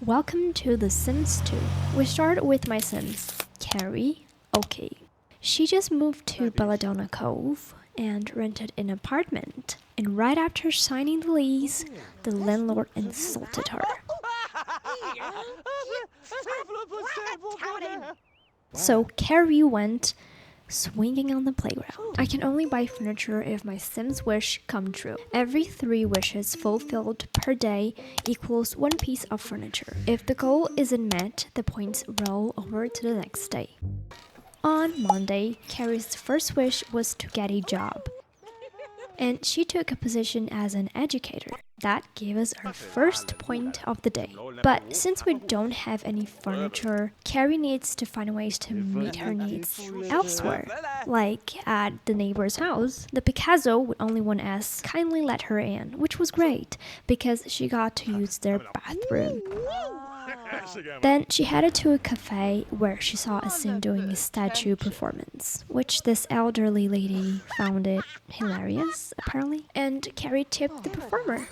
Welcome to The Sims 2. We start with my Sims, Carrie. Okay. She just moved to Belladonna Cove and rented an apartment. And right after signing the lease, the landlord insulted her. So Carrie went swinging on the playground. I can only buy furniture if my Sims wish come true. Every 3 wishes fulfilled per day equals 1 piece of furniture. If the goal isn't met, the points roll over to the next day. On Monday, Carrie's first wish was to get a job. And she took a position as an educator. That gave us our first point of the day. But since we don't have any furniture, Carrie needs to find ways to meet her needs elsewhere. Like at the neighbor's house, the Picasso with only one S kindly let her in, which was great because she got to use their bathroom. Then she headed to a cafe where she saw a sim doing a statue performance, which this elderly lady found it hilarious, apparently, and Carrie tipped the performer.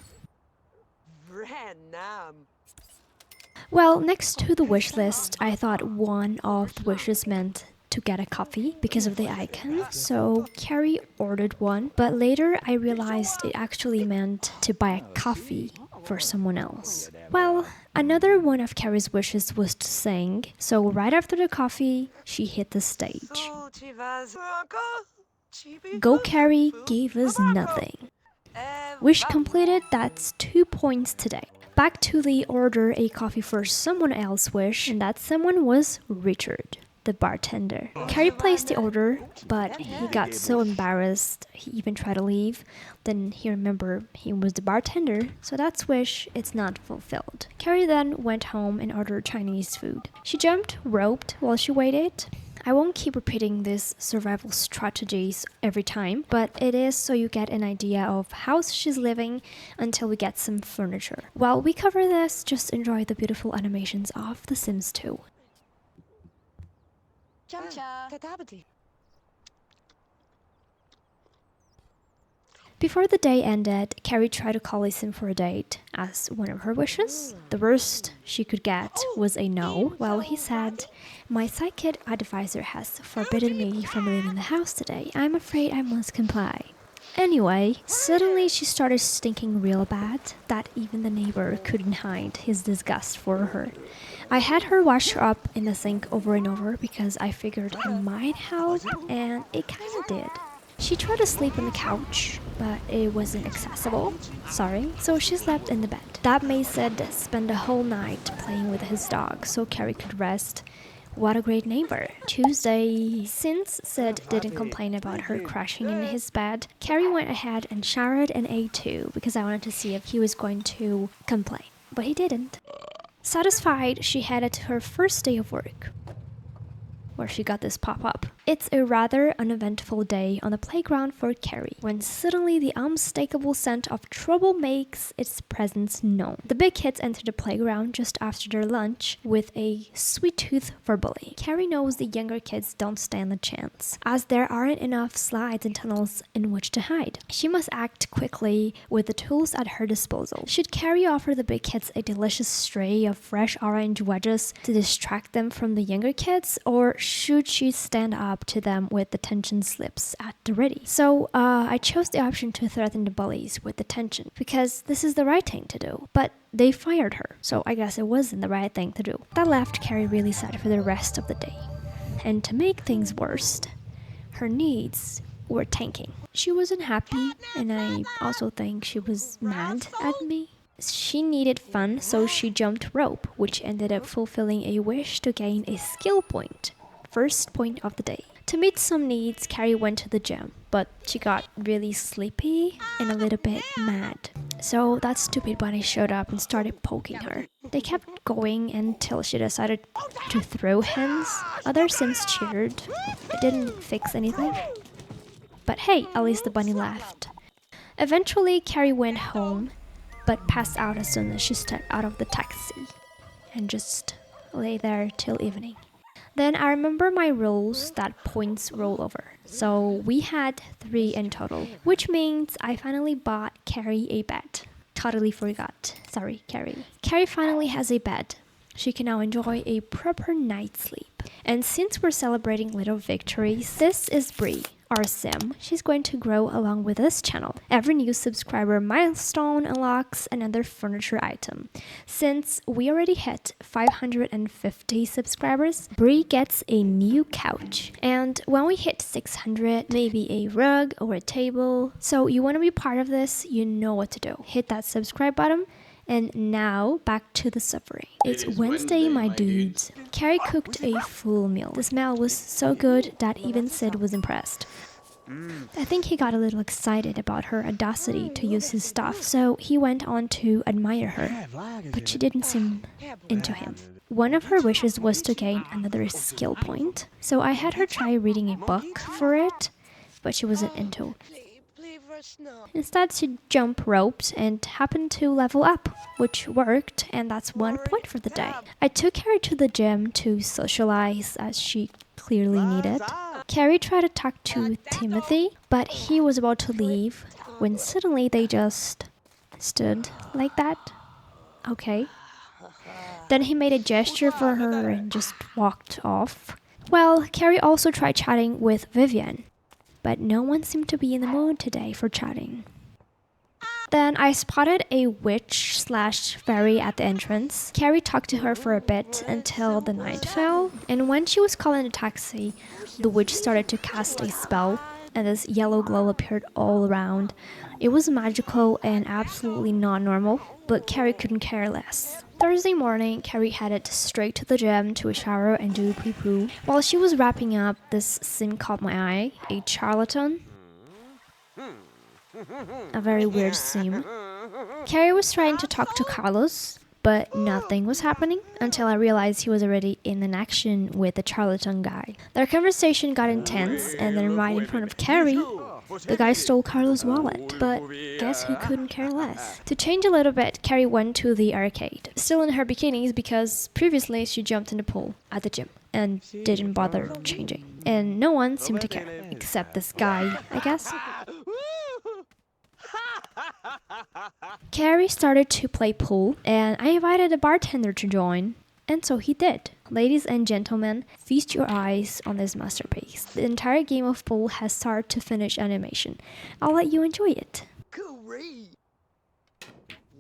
Well, next to the wish list, I thought one of the wishes meant to get a coffee because of the icon, so Carrie ordered one, but later I realized it actually meant to buy a coffee for someone else. Well, another one of Carrie's wishes was to sing, so right after the coffee, she hit the stage. Go Carrie gave us nothing. Wish completed, that's 2 points today. Back to the order a coffee for someone else wish, and that someone was Richard, the bartender. Carrie placed the order, but he got so embarrassed he even tried to leave. Then he remembered he was the bartender, so that's wish it's not fulfilled. Carrie then went home and ordered Chinese food. She jumped roped while she waited. I won't keep repeating these survival strategies every time, but it is so you get an idea of how she's living until we get some furniture. While we cover this, just enjoy the beautiful animations of The Sims 2. Before the day ended, Carrie tried to call a sim for a date as one of her wishes. The worst she could get was a no. Well, he said, "My psychic advisor has forbidden me from leaving the house today. I'm afraid I must comply." Anyway, suddenly she started stinking real bad that even the neighbor couldn't hide his disgust for her. I had her wash her up in the sink over and over because I figured it might help, and it kinda did. She tried to sleep on the couch, but it wasn't accessible. Sorry. So she slept in the bed. That made Sid spend the whole night playing with his dog so Carrie could rest. What a great neighbor. Tuesday. Since Sid didn't complain about her crashing in his bed, Carrie went ahead and showered and ate too because I wanted to see if he was going to complain. But he didn't. Satisfied, she headed to her first day of work, where she got this pop-up. It's a rather uneventful day on the playground for Carrie, when suddenly the unmistakable scent of trouble makes its presence known. The big kids enter the playground just after their lunch with a sweet tooth for bullying. Carrie knows the younger kids don't stand a chance, as there aren't enough slides and tunnels in which to hide. She must act quickly with the tools at her disposal. Should Carrie offer the big kids a delicious tray of fresh orange wedges to distract them from the younger kids, or should she stand up to them with detention slips at the ready? So I chose the option to threaten the bullies with detention because this is the right thing to do. But they fired her, so I guess it wasn't the right thing to do. That left Carrie really sad for the rest of the day. And to make things worse, her needs were tanking. She wasn't happy, and I also think she was mad at me. She needed fun, so she jumped rope, which ended up fulfilling a wish to gain a skill point. First point of the day. To meet some needs, Carrie went to the gym, but she got really sleepy and a little bit mad. So that stupid bunny showed up and started poking her. They kept going until she decided to throw hands. Other Sims cheered. It didn't fix anything. But hey, at least the bunny laughed. Eventually, Carrie went home, but passed out as soon as she stepped out of the taxi and just lay there till evening. Then I remember my rules that points roll over. So we had 3 in total, which means I finally bought Carrie a bed. totally forgot. Sorry, Carrie. Carrie finally has a bed. She can now enjoy a proper night's sleep. And since we're celebrating little victories, this is Bree, our sim. She's going to grow along with this channel. Every new subscriber milestone unlocks another furniture item. Since we already hit 550 subscribers, Bree gets a new couch. And when we hit 600, maybe a rug or a table. So you want to be part of this, you know what to do. Hit that subscribe button. And now, back to the suffering. It's Wednesday, my dudes. Carrie cooked a full meal. The smell was so good that even Sid was impressed. I think he got a little excited about her audacity to use his stuff, so he went on to admire her. But she didn't seem into him. One of her wishes was to gain another skill point, so I had her try reading a book for it, but she wasn't into it. Instead, she jump roped and happened to level up, which worked, and that's 1 point for the day. I took Carrie to the gym to socialize, as she clearly needed. Carrie tried to talk to Timothy, but he was about to leave when suddenly they just stood like that. Okay. Then he made a gesture for her and just walked off. Well, Carrie also tried chatting with Vivian, but no one seemed to be in the mood today for chatting. Then I spotted a witch/fairy at the entrance. Carrie talked to her for a bit until the night fell, and when she was calling a taxi, the witch started to cast a spell, and this yellow glow appeared all around. It was magical and absolutely not normal, but Carrie couldn't care less. Thursday morning, Carrie headed straight to the gym to shower and do poo-poo. While she was wrapping up, this sim caught my eye, a charlatan. A very weird sim. Carrie was trying to talk to Carlos, but nothing was happening until I realized he was already in an action with the charlatan guy. Their conversation got intense, and then right in front of Carrie, the guy stole Carlos' wallet, but guess who couldn't care less? To change a little bit, Carrie went to the arcade, still in her bikinis because previously she jumped in the pool at the gym and didn't bother changing. And no one seemed to care, except this guy, I guess. Carrie started to play pool, and I invited a bartender to join, and so he did. Ladies and gentlemen, feast your eyes on this masterpiece. The entire game of pool has start to finish animation. I'll let you enjoy it. Great.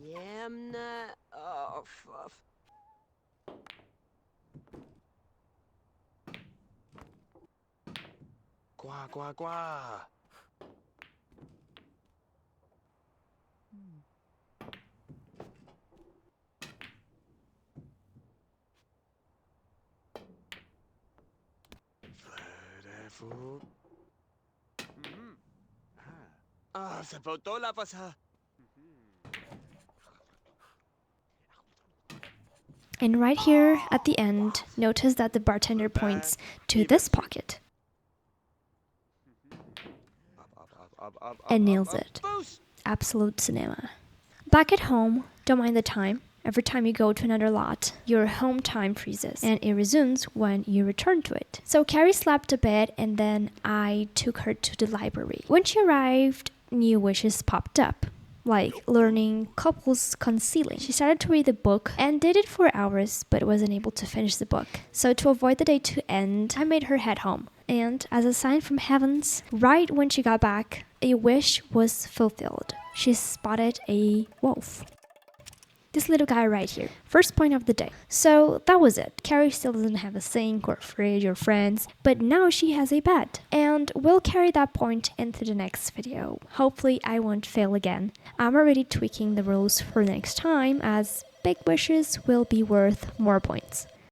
Yamna. Oh, fuff. Qua, qua, qua. Se faltó la pasada. And right here at the end, notice that the bartender points to this pocket and nails it. Absolute cinema. Back at home, don't mind the time. Every time you go to another lot, your home time freezes, and it resumes when you return to it. So Carrie slept a bit, and then I took her to the library. When she arrived, new wishes popped up, like learning couples concealing. She started to read the book and did it for hours, but wasn't able to finish the book. So to avoid the day to end, I made her head home. And as a sign from heavens, right when she got back, a wish was fulfilled. She spotted a wolf. This little guy right here. First point of the day. So that was it. Carrie still doesn't have a sink or fridge or friends, but now she has a bed. And we'll carry that point into the next video. Hopefully I won't fail again. I'm already tweaking the rules for next time, as big wishes will be worth more points.